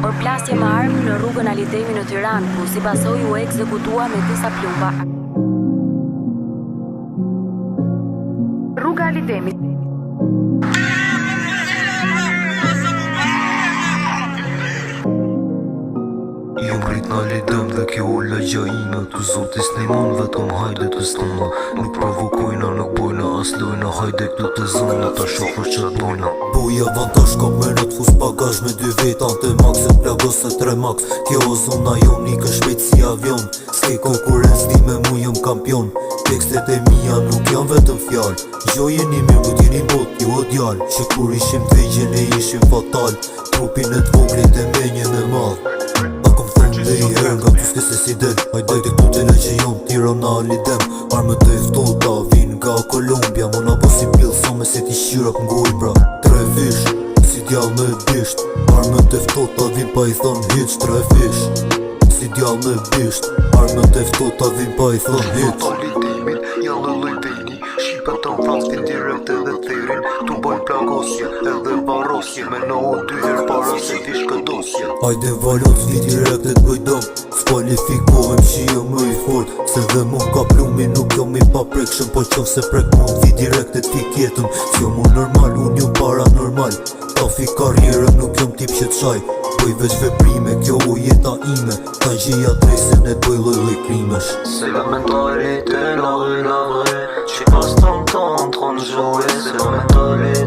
Por plasje me armë në rrugën Ali Demi në Tiranë, ku si pasojë u ekzekutua me disa plumba. Rruga Ali Demi. Jom rrit në lidëm dhe kjo ulla gja ime Tu zotis një mon vetëm hajde të stona Nuk provokojna, nuk bojna as lojna Hajde këtu të zona, ta shofër që të bojna Boja avantash ka me në t'fus bagaj me dy veta Të max e plagos e 3 max Kjo o zona jon një kë shpejt si avion S'ke konkurens ti me mu jëm kampion Tekstet e mija nuk janë vetëm fjall Gjo jeni mirë ku t'jeni bot jo o djall Që kur ishim të vejgjen e ishim fatal Trupin e t'voglit e menjen e madh Dhe i herë nga tu s'ke se si del Hajdaj të këtu të leqe jom Tirana lidem Armët e ftota vin nga Kolumbia Mona po si bil sa me se ti shirap ngoj pra 3 fish Si djall me bisht Armët e ftota vin pa i thon hiq 3 fish Si djall me bisht Armët e ftota vin pa i thon hiq Lidimit janë në lëjdeni Shqipa të mfastin direkt edhe therin Tu bojnë plagosje edhe varosje Me në o 2 herë para se vish këdosje Hajde valot vi direkt e t'bëjdom S'kvalifikohem që jo më i fort Se dhe mu ka plumi nuk jom i paprekshëm Po qo se prek mund vi direkt e t'fik jetëm S'jo mu normal, unë jom paranormal Ta fi karjerën nuk jom tip që t'shaj Bëj veç veprime, kjo u jeta ime Ta gjej adresën e bëj lloj krimesh Se la mentalitete la rue Që pas ton ton tron jouer C'est la mentalité